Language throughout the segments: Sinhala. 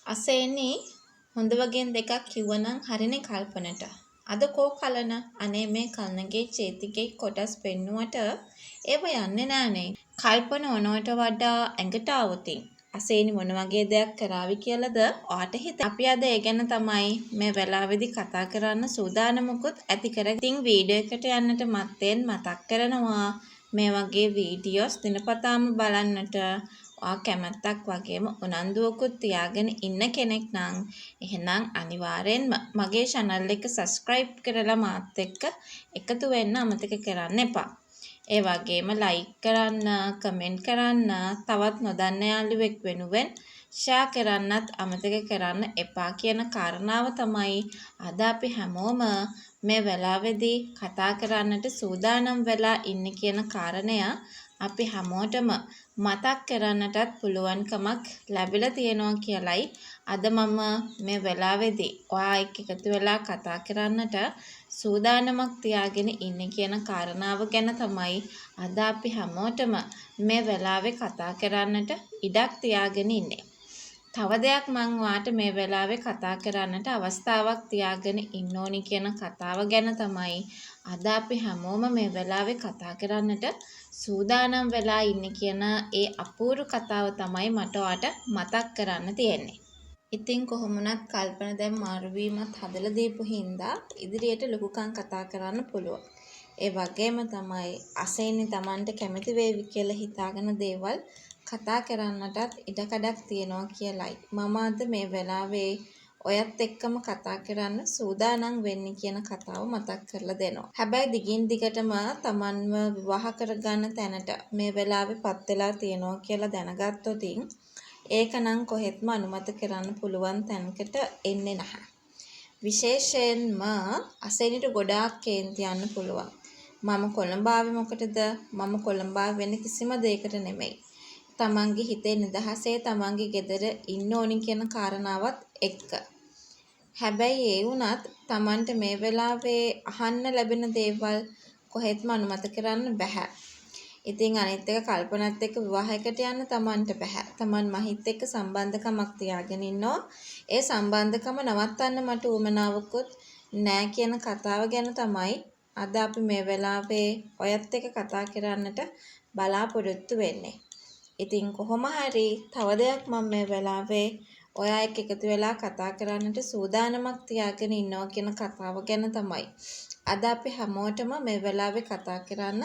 අසේනි හොඳ වගේන් දෙකක් කිව්වනම් හරිනේ කල්පනට. අද කෝ කලන අනේ මේ කලනගේ චේතිගේ කොටස් පෙන්නුවට ඒව යන්නේ නෑනේ. කල්පන ඕනවට වඩා ඇඟට આવතින්. අසේනි මොන වගේ දෙයක් කරાવી කියලාද ඔයාට හිත. අපි අද ඒ ගැන තමයි මේ වෙලාවේදී කතා කරන්න සූදානමකුත් ඇති කරගෙන. ඉතින් වීඩියෝ එකට යන්නට මත්තෙන් මතක් කරනවා මේ වගේ වීඩියෝස් දිනපතාම බලන්නට. ඔයා කැමැත්තක් වගේම උනන්දුවකුත් තියාගෙන ඉන්න කෙනෙක් නම් එහෙනම් අනිවාර්යෙන්ම මගේ channel එක subscribe කරලා මාත් එක්ක එකතු වෙන්න අමතක කරන්න එපා. ඒ වගේම like කරන්න, comment කරන්න, තවත් නොදන්න යාළුවෙක් වෙනුවෙන් share කරන්නත් අමතක කරන්න එපා කියන කාරණාව තමයි අද අපි හැමෝම මේ වෙලාවේදී කතා කරන්නට සූදානම් වෙලා ඉන්නේ කියන කාරණය අපි හැමෝටම මතක් කරන්නටත් පුළුවන්කමක් ලැබිලා තියෙනවා කියලයි අද මම මේ වෙලාවේදී ඔයා එක්ක එකතු වෙලා කතා කරන්නට සූදානමක් තියාගෙන ඉන්නේ කියන කාරණාව ගැන තමයි අද අපි හැමෝටම මේ වෙලාවේ කතා කරන්නට ඉඩක් තියාගෙන ඉන්නේ. තව දෙයක් මම ඔයාට මේ වෙලාවේ කතා කරන්නට අවස්ථාවක් තියාගෙන ඉන්න ඕනි කියන කතාව ගැන තමයි අද අපි හැමෝම මේ වෙලාවේ කතා කරන්නට සූදානම් වෙලා ඉන්නේ කියන ඒ අපූර්ව කතාව තමයි මට ඔයාට මතක් කරන්න තියෙන්නේ. ඉතින් කොහොම වුණත් කල්පන දැන් මාරු වීමත් හදලා දීපු හින්දා ඉදිරියට ලොකුකම් කතා කරන්න පුළුවන්. ඒ වගේම තමයි අසේනි Tamanට කැමති වේවි කියලා හිතාගෙන දේවල් කතා කරන්නටත් ඉඩකඩක් තියෙනවා කියලයි මම අද මේ වෙලාවේ ඔයත් එක්කම කතා කරන්න සූදානම් වෙන්නේ කියන කතාව මතක් කරලා දෙනවා. හැබැයි දිගින් දිගටම Tamanව විවාහ කරගන්න තැනට මේ වෙලාවේ පත් වෙලා තියෙනවා කියලා දැනගත්තොත් ඒකනම් කොහෙත්ම අනුමත කරන්න පුළුවන් තැනකට එන්නේ නැහැ. විශේෂයෙන්ම අසේනිට ගොඩාක් කේන්ති යන්න පුළුවන්. මම කොළඹ ආවේ මොකටද? මම කොළඹ වෙන කිසිම දෙයකට නෙමෙයි. තමන්ගේ හිතේ නිදහසේ තමන්ගේ ගෙදර ඉන්න ඕනි කියන කාරණාවත් එක්ක. හැබැයි ඒ වුණත් තමන්ට මේ වෙලාවේ අහන්න ලැබෙන දේවල් කොහෙත්ම අනුමත කරන්න බෑ. ඉතින් අනිත් එක කල්පනත් එක්ක විවාහයකට යන්න තමන්ට බෑ. තමන් මහිත් එක්ක සම්බන්ධකමක් තියාගෙන ඉන්නවා. ඒ සම්බන්ධකම නවත්තන්න මට උවමනාවකුත් නෑ කියන කතාව ගැන තමයි අද අපි මේ වෙලාවේ ඔයත් එක්ක කතා කරන්නට බලාපොරොත්තු වෙන්නේ. ඉතින් කොහොම හරි තව දෙයක් මම මේ වෙලාවේ ඔයා එක්ක එකතු වෙලා කතා කරන්නට සූදානමක් තියාගෙන ඉන්නවා කියන කතාව ගැන තමයි අද අපි හැමෝටම මේ වෙලාවේ කතා කරන්න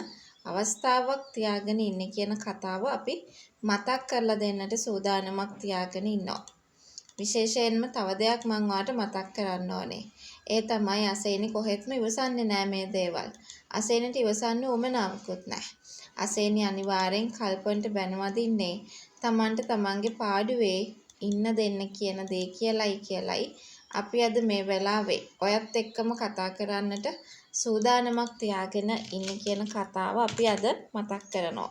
අවස්ථාවක් තියාගෙන ඉන්නේ කියන කතාව අපි මතක් කරලා දෙන්නට සූදානමක් තියාගෙන ඉන්නවා. විශේෂයෙන්ම තව දෙයක් මම ඔයාට මතක් කරන්න ඕනේ. ඒ තමයි අසේනි කොහෙත්ම ඉවසන්නේ නෑ මේ දේවල්. අසේනිට ඉවසන්න උවමනාවකුත් නෑ. අසේනි අනිවාර්යෙන් කල්පනට බැනවදින්නේ Tamanට තමන්ගේ පාඩුවේ ඉන්න දෙන්න කියන දේ කියලයි අපි අද මේ වෙලාවේ ඔයත් එක්කම කතා කරන්නට සූදානමක් තියාගෙන ඉන්න කියන කතාව අපි අද මතක් කරනවා.